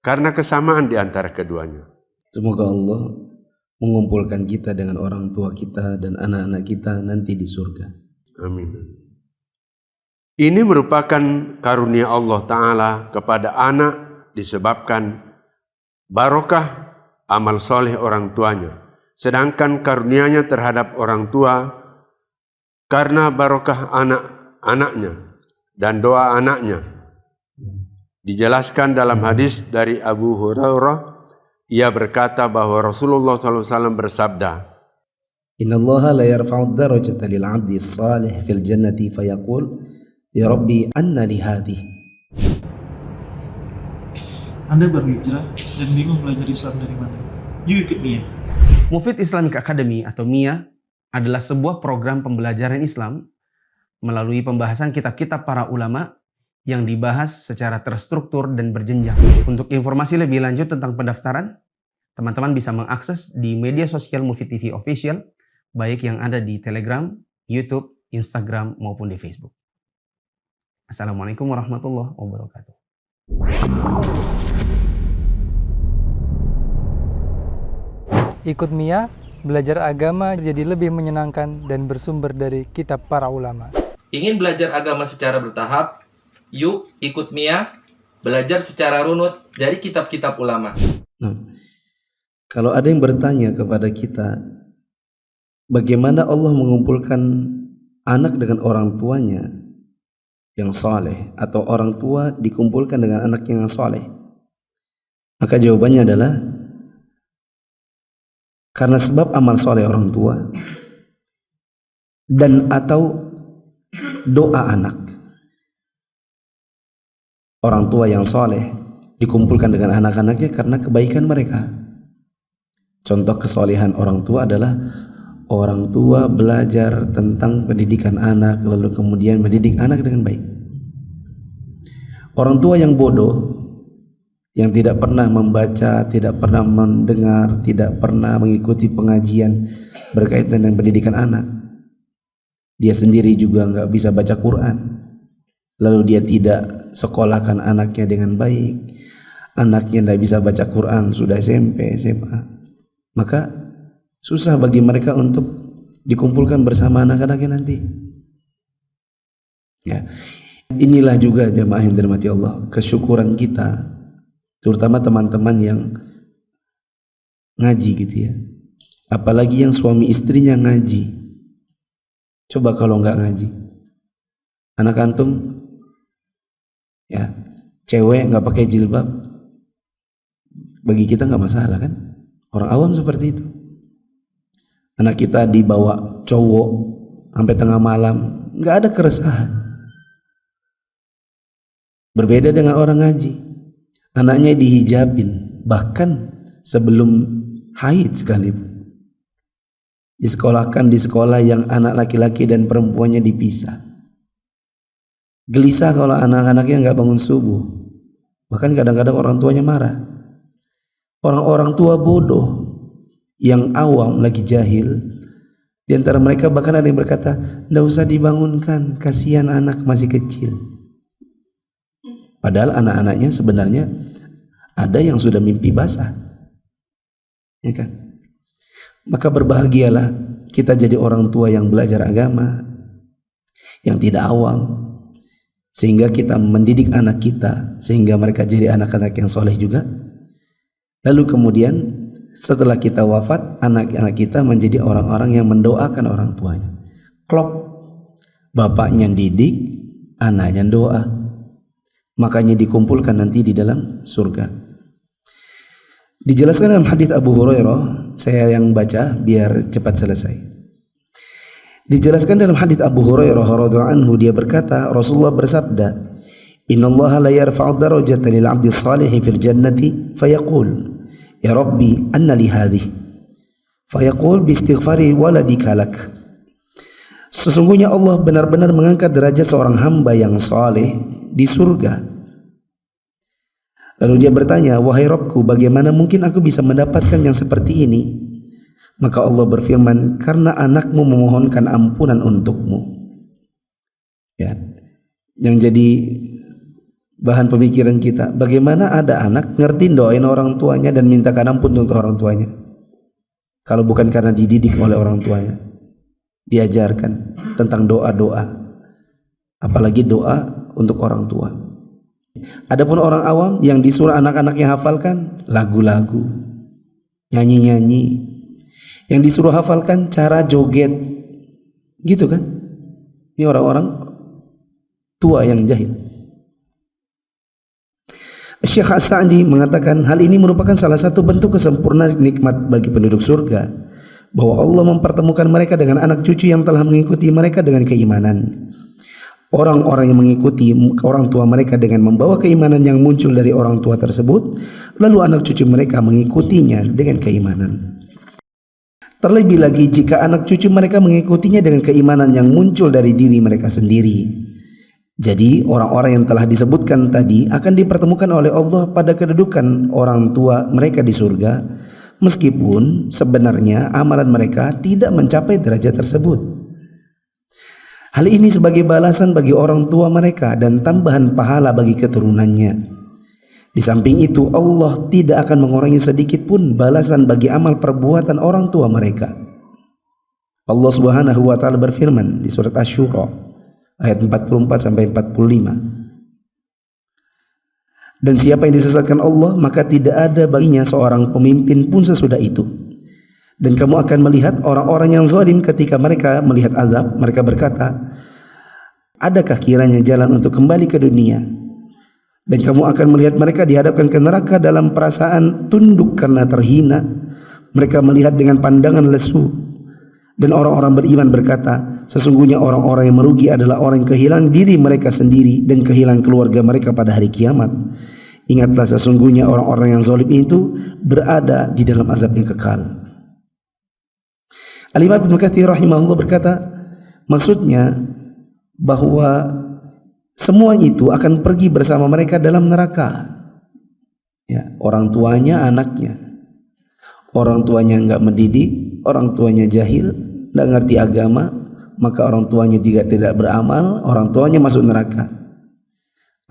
karena kesamaan di antara keduanya. Semoga Allah mengumpulkan kita dengan orang tua kita dan anak-anak kita nanti di surga. Amin. Ini merupakan karunia Allah Ta'ala kepada anak disebabkan barokah amal soleh orang tuanya. Sedangkan karunianya terhadap orang tua karena barokah anak-anaknya dan doa anaknya. Dijelaskan dalam hadis dari Abu Hurairah, ia berkata bahwa Rasulullah SAW bersabda, Innallaha la yarfa'u darajata lil 'abdi salih fil jannati fayaqul ya Rabbi anna li hadhihi. Anda baru hijrah dan bingung belajar Islam dari mana? Yuk ikut Mia. Mufid Islamic Academy atau MIA adalah sebuah program pembelajaran Islam melalui pembahasan kitab-kitab para ulama yang dibahas secara terstruktur dan berjenjang. Untuk informasi lebih lanjut tentang pendaftaran, teman-teman bisa mengakses di media sosial Mufid TV Official, baik yang ada di Telegram, YouTube, Instagram, maupun di Facebook. Assalamualaikum warahmatullahi wabarakatuh. Ikut MIA, belajar agama jadi lebih menyenangkan dan bersumber dari kitab para ulama. Ingin belajar agama secara bertahap? Yuk ikut MIA, belajar secara runut dari kitab-kitab ulama. Nah, kalau ada yang bertanya kepada kita, bagaimana Allah mengumpulkan anak dengan orang tuanya yang soleh, atau orang tua dikumpulkan dengan anak yang soleh? Maka jawabannya adalah karena sebab amal soleh orang tua dan atau doa anak. Orang tua yang soleh dikumpulkan dengan anak-anaknya karena kebaikan mereka. Contoh kesolehan orang tua adalah orang tua belajar tentang pendidikan anak, lalu kemudian mendidik anak dengan baik. Orang tua yang bodoh, yang tidak pernah membaca, tidak pernah mendengar, tidak pernah mengikuti pengajian berkaitan dengan pendidikan anak, dia sendiri juga nggak bisa baca Quran, lalu dia tidak sekolahkan anaknya dengan baik, anaknya tidak bisa baca Quran sudah SMP, SMA, maka susah bagi mereka untuk dikumpulkan bersama anak-anaknya nanti. Ya, inilah juga jamaah yang dirahmati Allah, kesyukuran kita, terutama teman-teman yang ngaji gitu ya. Apalagi yang suami istrinya ngaji. Coba kalau nggak ngaji, anak antum ya cewek nggak pakai jilbab, bagi kita nggak masalah kan? Orang awam seperti itu. Anak kita dibawa cowok sampai tengah malam, nggak ada keresahan. Berbeda dengan orang ngaji, anaknya dihijabin bahkan sebelum haid sekalipun. Disekolahkan di sekolah yang anak laki-laki dan perempuannya dipisah. Gelisah kalau anak-anaknya nggak bangun subuh. Bahkan kadang-kadang orang tuanya marah. Orang-orang tua bodoh yang awam lagi jahil, di antara mereka bahkan ada yang berkata, "Nggak usah dibangunkan, kasihan anak masih kecil." Padahal anak-anaknya sebenarnya ada yang sudah mimpi basah, ya kan? Maka berbahagialah kita jadi orang tua yang belajar agama, yang tidak awam, sehingga kita mendidik anak kita sehingga mereka jadi anak-anak yang soleh juga. Lalu kemudian setelah kita wafat, anak-anak kita menjadi orang-orang yang mendoakan orang tuanya. Klop, bapaknya didik, anaknya doa, makanya dikumpulkan nanti di dalam surga. Dijelaskan dalam hadis Abu Hurairah, saya yang baca biar cepat selesai. Dijelaskan dalam hadis Abu Hurairah radhiyallahu anhu, dia berkata, Rasulullah bersabda, "Innallaha la yarfa'u darajata lil 'abdi shalihi fil jannati fayaqul, ya Rabbi, anna li hadhihi." Fayaqul bi istighfari waladika lak. Sesungguhnya Allah benar-benar mengangkat derajat seorang hamba yang saleh di surga. Lalu dia bertanya, "Wahai Rabbku, bagaimana mungkin aku bisa mendapatkan yang seperti ini?" Maka Allah berfirman, "Karena anakmu memohonkan ampunan untukmu." Ya, yang jadi bahan pemikiran kita, bagaimana ada anak ngerti doain orang tuanya dan mintakan ampun untuk orang tuanya, kalau bukan karena dididik oleh orang tuanya, diajarkan tentang doa-doa, apalagi doa untuk orang tua. Adapun orang awam yang disuruh anak-anaknya hafalkan lagu-lagu, nyanyi-nyanyi, yang disuruh hafalkan cara joget, gitu kan? Ini orang-orang tua yang jahil. Syekh As-Sa'di mengatakan hal ini merupakan salah satu bentuk kesempurnaan nikmat bagi penduduk surga, bahwa Allah mempertemukan mereka dengan anak cucu yang telah mengikuti mereka dengan keimanan. Orang-orang yang mengikuti orang tua mereka dengan membawa keimanan yang muncul dari orang tua tersebut, lalu anak cucu mereka mengikutinya dengan keimanan. Terlebih lagi jika anak cucu mereka mengikutinya dengan keimanan yang muncul dari diri mereka sendiri. Jadi orang-orang yang telah disebutkan tadi akan dipertemukan oleh Allah pada kedudukan orang tua mereka di surga, meskipun sebenarnya amalan mereka tidak mencapai derajat tersebut. Hal ini sebagai balasan bagi orang tua mereka dan tambahan pahala bagi keturunannya. Di samping itu, Allah tidak akan mengurangi sedikit pun balasan bagi amal perbuatan orang tua mereka. Allah Subhanahu wa taala berfirman di surat Asy-Syura ayat 44 sampai 45. Dan siapa yang disesatkan Allah, maka tidak ada baginya seorang pemimpin pun sesudah itu. Dan kamu akan melihat orang-orang yang zalim ketika mereka melihat azab, mereka berkata, adakah kiranya jalan untuk kembali ke dunia? Dan kamu akan melihat mereka dihadapkan ke neraka dalam perasaan tunduk karena terhina. Mereka melihat dengan pandangan lesu. Dan orang-orang beriman berkata, sesungguhnya orang-orang yang merugi adalah orang yang kehilangan diri mereka sendiri dan kehilangan keluarga mereka pada hari kiamat. Ingatlah, sesungguhnya orang-orang yang zalim itu berada di dalam azab yang kekal. Al-Imam Ibnu Katsir rahimahullah berkata, maksudnya bahwa semua itu akan pergi bersama mereka dalam neraka. Ya, orang tuanya, anaknya. Orang tuanya enggak mendidik, orang tuanya jahil, enggak ngerti agama, maka orang tuanya tidak beramal, orang tuanya masuk neraka.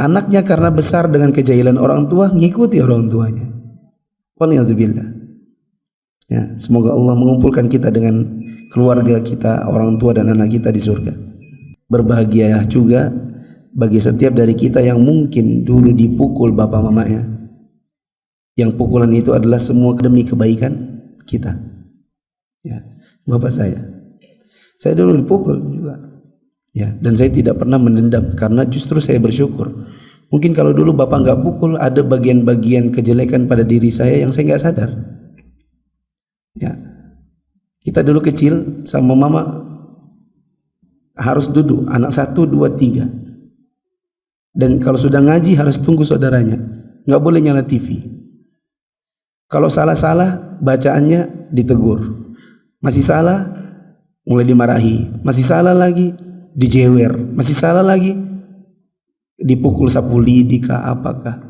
Anaknya karena besar dengan kejahilan orang tua, ngikuti orang tuanya. Waliyadzubillah. Ya, semoga Allah mengumpulkan kita dengan keluarga kita, orang tua dan anak kita di surga. Berbahagialah juga bagi setiap dari kita yang mungkin dulu dipukul bapak mamanya. Yang pukulan itu adalah semua demi kebaikan kita. Ya, bapak saya dulu dipukul juga. Ya, dan saya tidak pernah mendendam karena justru saya bersyukur. Mungkin kalau dulu bapak nggak pukul, ada bagian-bagian kejelekan pada diri saya yang saya nggak sadar. Ya, kita dulu kecil sama mama harus duduk, anak 1, 2, 3. Dan kalau sudah ngaji harus tunggu saudaranya, nggak boleh nyala TV. Kalau salah-salah bacaannya ditegur, masih salah mulai dimarahi, masih salah lagi dijewer, masih salah lagi dipukul sapu lidi kah apakah,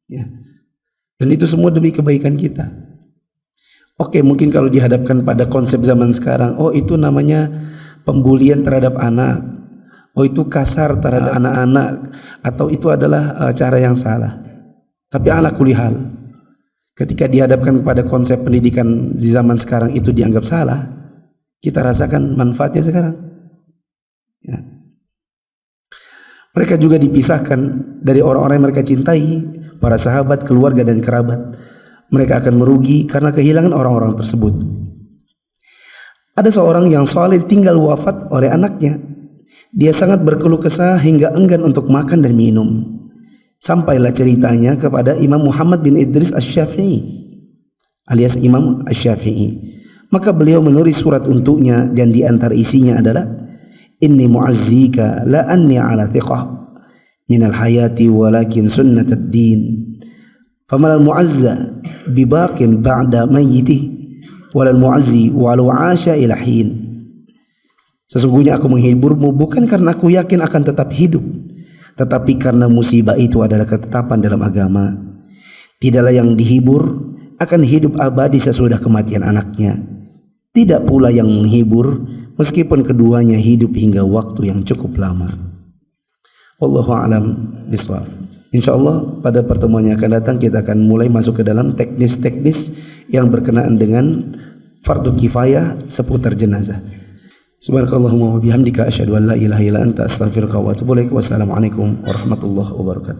ya. Dan itu semua demi kebaikan kita. Oke, mungkin kalau dihadapkan pada konsep zaman sekarang, oh itu namanya pembulian terhadap anak, oh itu kasar terhadap anak-anak, atau itu adalah cara yang salah. Tapi ala kulli hal, ketika dihadapkan kepada konsep pendidikan di zaman sekarang itu dianggap salah, kita rasakan manfaatnya sekarang. Ya. Mereka juga dipisahkan dari orang-orang yang mereka cintai, para sahabat, keluarga dan kerabat. Mereka akan merugi karena kehilangan orang-orang tersebut. Ada seorang yang saleh tinggal wafat oleh anaknya. Dia sangat berkeluh kesah hingga enggan untuk makan dan minum. Sampailah ceritanya kepada Imam Muhammad bin Idris Asy-Syafi'i alias Imam Asy-Syafi'i. Maka beliau menulis surat untuknya dan di antara isinya adalah inni mu'azzika la anni ala thiqah minal hayati walakin sunnatad din famal mu'azza bibaqin ba'da mayyitih walal mu'azzi walau 'asha ila hin. Sesungguhnya aku menghiburmu bukan karena aku yakin akan tetap hidup, tetapi karena musibah itu adalah ketetapan dalam agama. Tidaklah yang dihibur akan hidup abadi sesudah kematian anaknya. Tidak pula yang menghibur meskipun keduanya hidup hingga waktu yang cukup lama. Wallahu a'lam bishawab. Insyaallah pada pertemuan yang akan datang kita akan mulai masuk ke dalam teknis-teknis yang berkenaan dengan fardu kifayah seputar jenazah. Subhanakallahumma wa bihamdika asyhadu an la ilaha illa anta astaghfiruka wa atubu ilaik. Wassalamualaikum warahmatullahi wabarakatuh.